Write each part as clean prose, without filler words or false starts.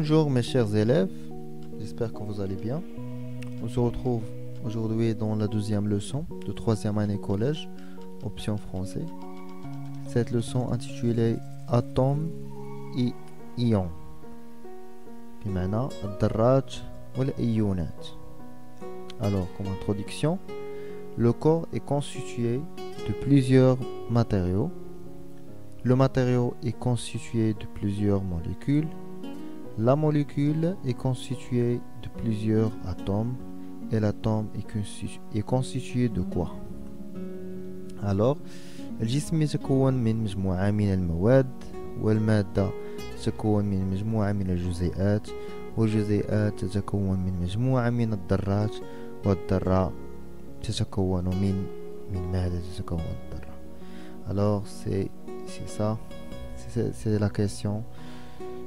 Bonjour mes chers élèves, j'espère que vous allez bien. On se retrouve aujourd'hui dans la deuxième leçon de troisième année collège, option français. Cette leçon intitulée Atomes et ions. بمعنى الذرات والإيونات. Alors, comme introduction, le corps est constitué de plusieurs matériaux. Le matériau est constitué de plusieurs molécules. La molécule est constituée de plusieurs atomes. Et l'atome est constitué de quoi? Alors, الجسم يتكون من مجموعة من المواد، والمادة تتكون من مجموعة من الجزيئات، والجزيئات تتكون من مجموعة من الذرات، والذرة تتكون من ماذا تتكون الذرة. Alors c'est ça, c'est la question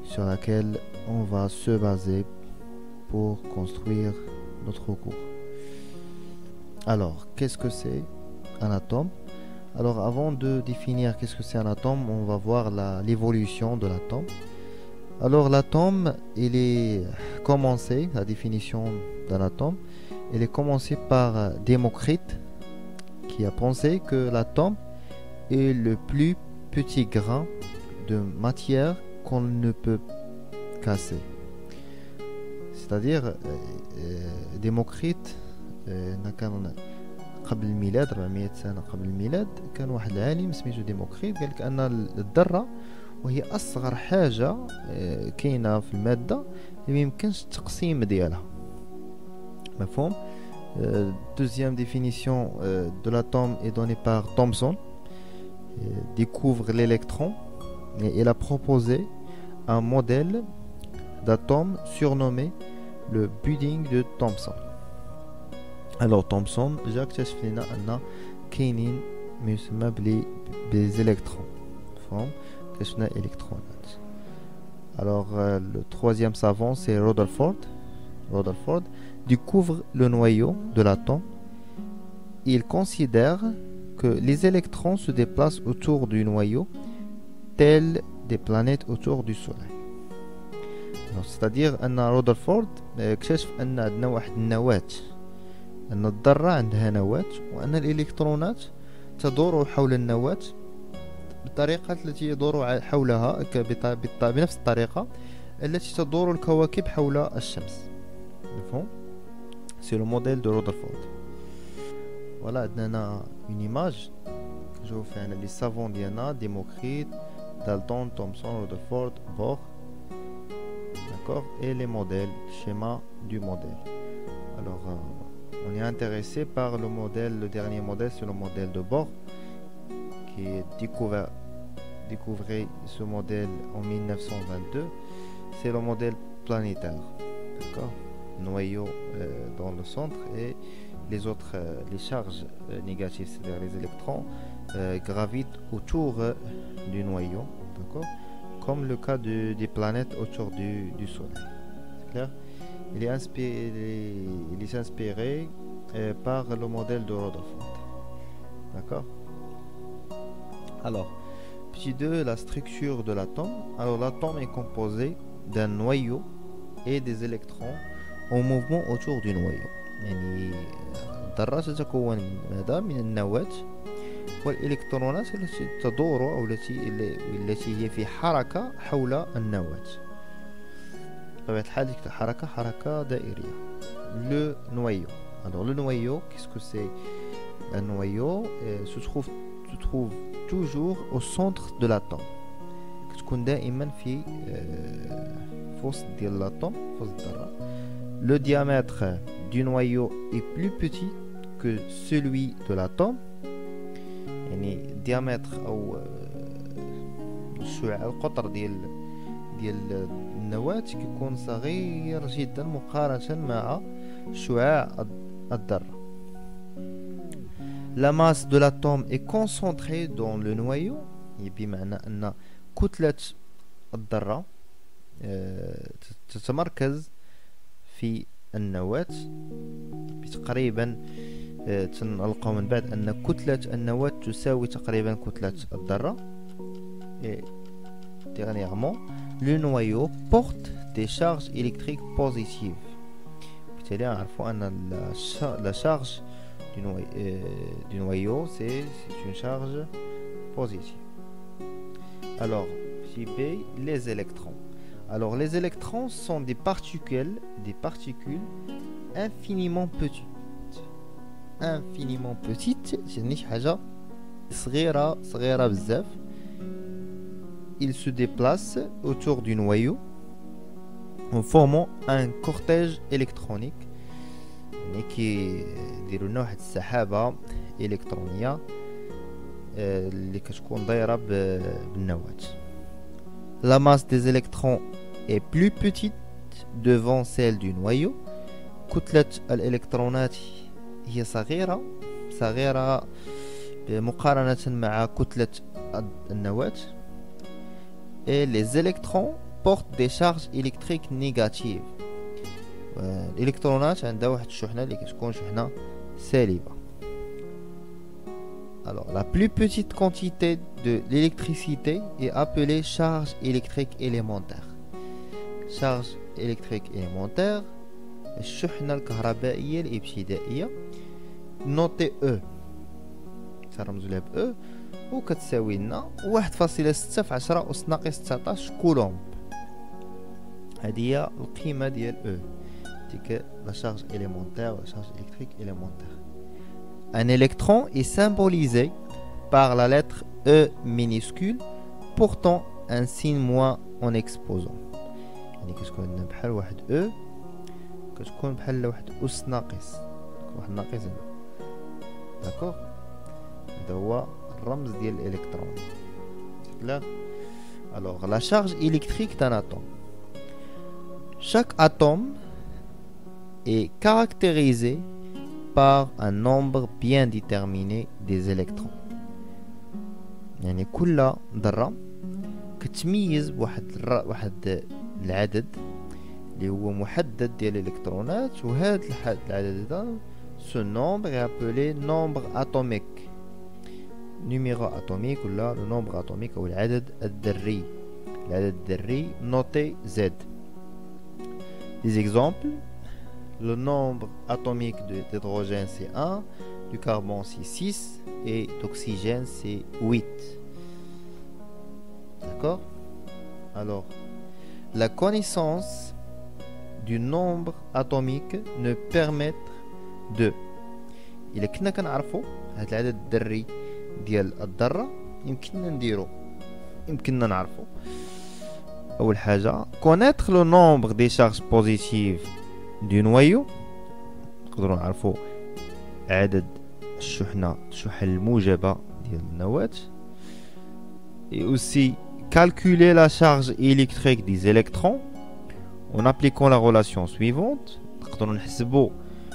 sur laquelle on va se baser pour construire notre cours. Alors, qu'est-ce que c'est un atome? Alors, avant de définir qu'est-ce que c'est un atome, on va voir l'évolution de l'atome. Alors, l'atome, il est commencé, la définition d'un atome, il est commencé par Démocrite, qui a pensé que l'atome est le plus petit grain de matière qu'on ne peut casser. C'est-à-dire, Démocrite, قبل الميلاد 400 سنة قبل الميلاد كان واحد العالم سميتو ديموكريت قال لك أن الذرة وهي أصغر حاجة كاينة في المادة اللي ميمكنش التقسيم ديالها. مفهوم؟ Deuxième définition de l'atome est donnée par Thomson. Découvre l'électron et il a proposé un modèle d'atome surnommé le budding de Thomson. Alors Thomson جا اكتشف لنا أن كاينين ما يسمى بالإلكترون. فهم؟ اكتشفنا إلكترونات. Alors le troisième savant c'est Rutherford. Rutherford découvre le noyau de l'atome. Il considère que les électrons se déplacent autour du noyau tels des planètes autour du soleil. C'est-à-dire أن رودرفورد اكتشف أن عندنا واحد النواة، أن الذرة عندها نواة وأن الإلكترونات تدور حول النواة بالطريقة التي يدور حولها بنفس الطريقة التي تدور الكواكب حول الشمس. مفهوم؟ C'est le modèle de Rutherford. Voilà, عندنا une image. نشوفو فيها لي سافون ديالنا ديموكريت، دالتون، تومسون، رودرفورد، بوخ. D'accord? Et les modèles, schéma du modèle. Alors, on est intéressé par le modèle, le dernier modèle, c'est le modèle de Bohr, qui est découvert ce modèle en 1922. C'est le modèle planétaire. D'accord? Noyau dans le centre et les autres, les charges négatives, c'est-à-dire les électrons, gravitent autour du noyau. D'accord? Comme le cas des planètes autour du Soleil. C'est clair? Il est inspiré par le modèle de Rutherford. D'accord? Alors, petit 2, la structure de l'atome. Alors, l'atome est composé d'un noyau et des électrons en mouvement autour du noyau. يعني الذرة تتكون من النواة والإلكترونات التي تدور أو التي هي في حركة حول النواة. بطبيعة الحال ديك الحركة حركة دائرية. Le noyau. Alors le noyau, qu'est-ce que c'est? Un noyau se trouve toujours au centre de l'atome. كتكون دائما في وسط ديال الاتوم، في وسط الذرة. Le diamètre du noyau est plus petit que celui de l'atome. يعني diamètre أو الشعاع القطر ديال النواة كيكون صغير جدا مقارنة مع شعاع الذرة. La masse de l'atome est concentrée dans le noyau. بمعنى أن كتلة الذرة تتمركز في النواة تقريبا. تنلقاو من بعد أن كتلة النواة تساوي تقريبا كتلة الذرة. Et dernièrement, le noyau porte des charges électriques positives. بالتالي نعرفوا أن la charge du noyau c'est une charge positive. Alors, B, les électrons. Alors, les électrons sont des particules infiniment petites. Infiniment petites, يعني شي حاجة صغيرة بزاف. Ils se déplacent autour du noyau en formant un cortège électronique. يعني كيديروا لنا واحد السحابة إلكترونية اللي كتكون دايرة بالنواة. La masse des électrons est plus petite devant celle du noyau. كتلة الإلكترونات هي صغيرة مقارنة مع كتلة النواة. Et les électrons portent des charges électriques négatives. الإلكترونات عندها واحد الشحنة اللي كتكون شحنة سالبة. Alors, la plus petite quantité de l'électricité est appelée charge électrique élémentaire. Charge électrique élémentaire, الشحنة الكهربائية الابتدائية. نوتي E. ترمزوا لها ب E وكتساوي لنا 1.6 في 10 أس ناقص 19 كولومب. هذه هي القيمة ديال E. ديك لا شارج élémentaire ou la charge électrique élémentaire. Un électron est symbolisé par la lettre E minuscule portant un signe moins en exposant. يعني كتكون عندنا بحال واحد E كتكون بحال واحد أس ناقص. واحد ناقص هنا. داكوغ. هذا هو الرمز ديال الإلكترون. Clair? Alors, la charge électrique d'un atome. Chaque atome est caractérisé par un nombre bien déterminé des électrons. يعني كل ذرة كتميز بواحد العدد اللي هو محدد ديال الإلكترونات وهذا العدد هذا ce nombre est appelé nombre atomique. numéro atomique ولا le nombre atomique أو العدد الذري. العدد الذري noté Z. Des exemples: le nombre atomique d'hydrogène c'est 1, du carbone c'est 6 et d'oxygène c'est 8. D'accord? Alors, la connaissance du nombre atomique ne permet de إلا كنا كنعرفوا هذا العدد الذري ديال الذرة يمكننا نعرفوا أول حاجة connaître le nombre des charges positives du noyau. نقدروا نعرفوا عدد الشحنة الموجبة ديال النواة. Et aussi calculer la charge électrique des électrons en appliquant la relation suivante. نقدروا نحسبوا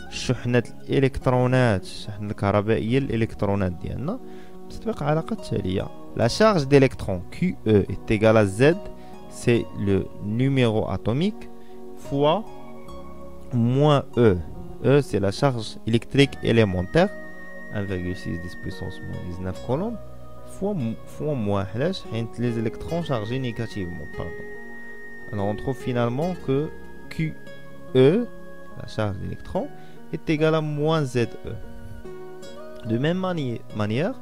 شحنة الإلكترونات الشحنة الكهربائية الإلكترونات ديالنا بتطبيق العلاقة التالية. La charge d'électrons QE est égale à Z, c'est le numéro atomique, fois moins E. E, c'est la charge électrique élémentaire, 1,6 10 puissance moins 19 coulombs, fois moins les électrons chargés négativement. Pardon. Alors on trouve finalement que QE, la charge d'électrons, est égale à moins ZE. De même manière,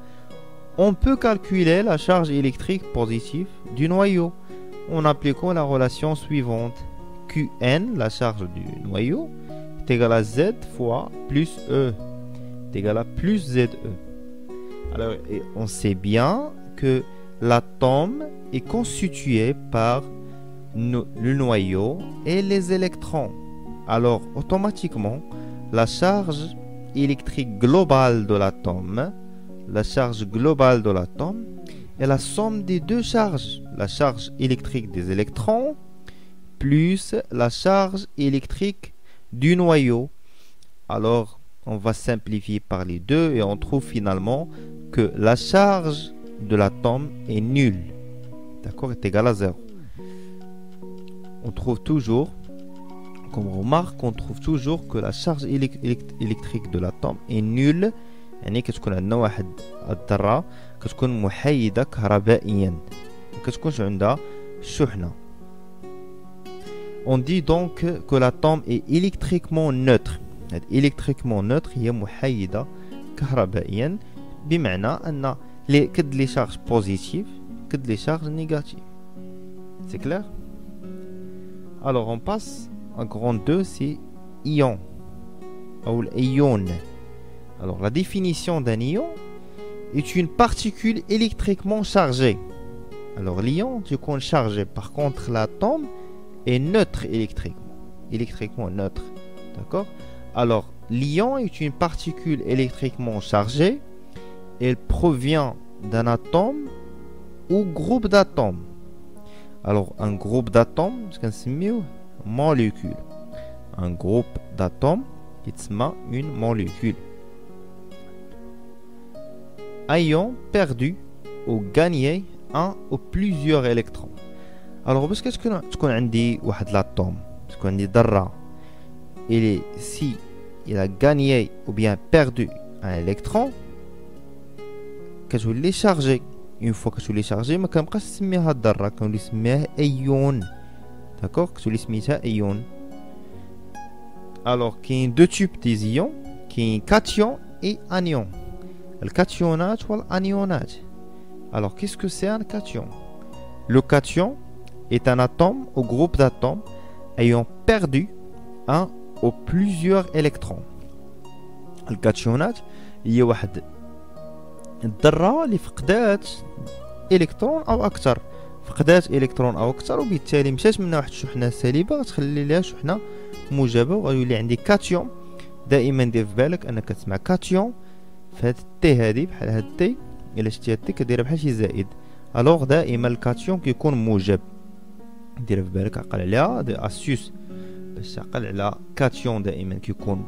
on peut calculer la charge électrique positive du noyau en appliquant la relation suivante. Qn, la charge du noyau, est égale à Z fois plus E, est égale à plus ZE. Alors, on sait bien que l'atome est constitué par le noyau et les électrons. Alors, automatiquement, la charge électrique globale de l'atome, est la somme des deux charges, la charge électrique des électrons plus la charge électrique du noyau. Alors, on va simplifier par les deux et on trouve finalement que la charge de l'atome est nulle. D'accord, est égale à 0. On trouve toujours, comme remarque, on trouve toujours que la charge électrique de l'atome est nulle. يعني كتكون عندنا واحد الذرة كتكون محايدة كهربائيا، ما كتكونش عندها شحنة. On dit donc que l'atome est électriquement neutre. électriquement neutre هي محايدة كهربائيا بمعنى أن كد les charges positives كد les charges négatives. C'est clair? Alors on passe en grand 2, c'est ion ou l'ion. Alors la définition d'un ion est une particule électriquement chargée. Alors l'ion tu comptes chargé, par contre l'atome est neutre électriquement neutre. D'accord? Alors l'ion est une particule électriquement chargée. Elle provient d'un atome ou groupe d'atomes. Alors un groupe d'atomes, ce qu'on appelle molécule. Un groupe d'atomes qui s'appelle une molécule. Ion perdu ou gagné un ou plusieurs électrons. Alors parce que تكون عندي واحد l'atome, تكون عندي ذرة, si il a gagné ou bien perdu un électron, كتولي chargé. Une fois que tu l'es chargé, ما كنبقاش نسميها الذرة, كنولي نسميها ايون. D'accord? كتولي سميتها ايون. Alors كاين deux types des ions, كاين cation et anion. الكاتيونات والانيونات. Alors qu'est-ce que c'est un cation? Le cation est un atome ou groupe d'atomes ayant perdu un ou plusieurs électrons. الكاتيونات هي واحد الذرة اللي فقدات الكترون او اكثر, فقدات الكترون او اكثر, وبالتالي مشات منها واحد الشحنه سالبه غتخلي لها شحنه موجبه, وغيولي عندي كاتيون. دائما دير في بالك انك تسمع كاتيون في هاد التي هادي, بحال هاد التي الا شتي هاد التي كديرها بحال شي زائد. الوغ دائما الكاتيون كيكون موجب, دير في بالك, عقل عليها دي اسيوس باش تعقل على كاتيون دائما كيكون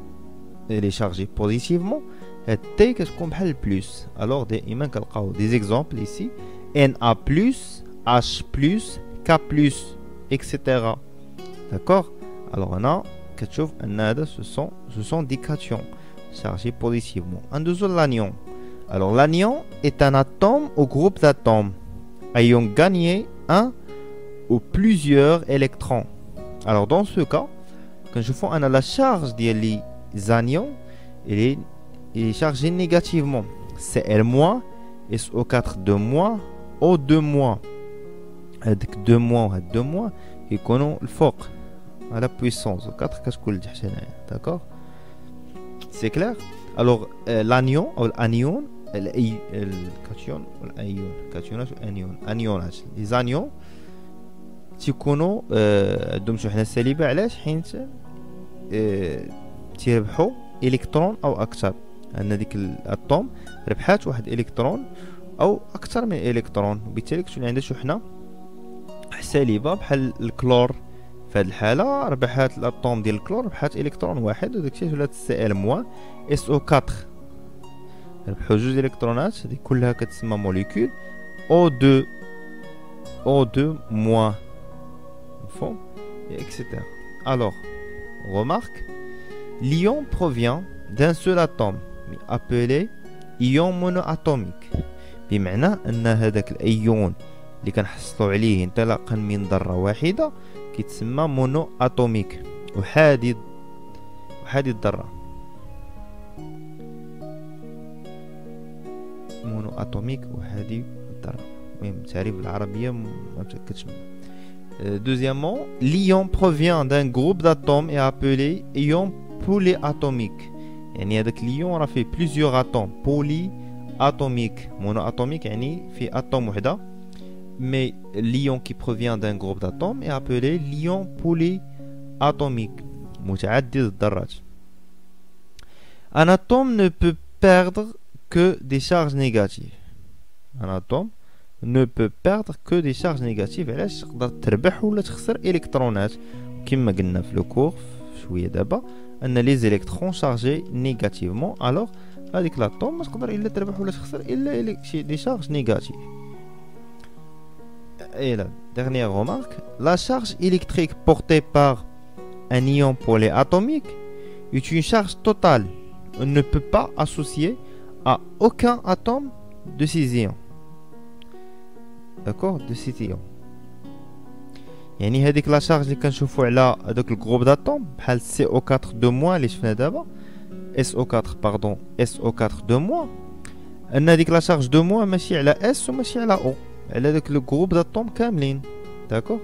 لي شارجي بوزيتيفمون. هاد تي كتكون بحال البلوس. الوغ دائما كنلقاو دي زيكزامبل ايسي Na+, H+, K+, etc. D'accord? Alors on a كتشوف ان هذا ce sont des cations chargés positivement. Un deuxième l'anion. Alors l'anion est un atome ou groupe d'atomes ayant gagné un ou plusieurs électrons. Alors dans ce cas, quand je fais la charge des anions, elle est chargée négativement. Cl-, SO4 2-, O2-. هذيك 2- كيكونوا الفوق على puissance 4 كتكون لتحت هنايا. داكوغ سي كلير. الوغ لانيون او الانيون, الكاتيون والايون, كاتيونات وانيون, انيونات. لي زانيون تيكونوا عندهم شحنه سالبه. علاش؟ حيت تيربحوا الكترون او اكثر. ان ديك الاتوم ربحات واحد الكترون او اكثر من الكترون, وبالتالي كتولي عندها شحنه سالبه. بحال الكلور في هذه الحاله ربحات الاتوم ديال الكلور ربحات الكترون واحد, وداكشي ولات Cl- SO4 ربحوا جوج الكترونات. هذه كلها كتسمى موليكول. O2 مفهوم, etc. Alors remarque, l'ion provient d'un seul atome appelé ion monoatomique. بمعنى ان هذاك الايون اللي كنحصلوا عليه انطلاقا من ذره واحده كيتسمى مونو اتوميك, وحادي الذره. مونو اتوميك وحادي الذره. المهم التعريف بالعربيه ما متاكدش منه. Deuxièmement, l'ion provient d'un groupe d'atomes et appelé ion polyatomique. يعني هذاك ليون راه فيه plusieurs atomes. polyatomique, monoatomique يعني فيه atome وحده. Mais l'ion qui provient d'un groupe d'atomes est appelé l'ion polyatomique, متعدد الذرات. Un atome ne peut perdre que des charges négatives. Un atome ne peut perdre que des charges négatives. علاش؟ تقدر تربح ولا تخسر الكترونات, كما قلنا في لو كور شويه دابا ان لي زيليكترون شارجي نيجاتيفمون. الوغ هذيك لاتوم ما تقدر الا تربح ولا تخسر الا شي دي شارج نيجاتيف. Et la dernière remarque, la charge électrique portée par un ion polyatomique est une charge totale. On ne peut pas associer à aucun atome de ces ions. D'accord? De ces ions. يعني هذيك لا شارج اللي كنشوفوا على هذاك الجروب داتوم بحال CO4 2 موا اللي شفنا دابا SO4 باردون SO4 2 موا ان هذيك لا شارج 2 موا ماشي على S وماشي على O على داك لو جروب داتوم كاملين داكوغ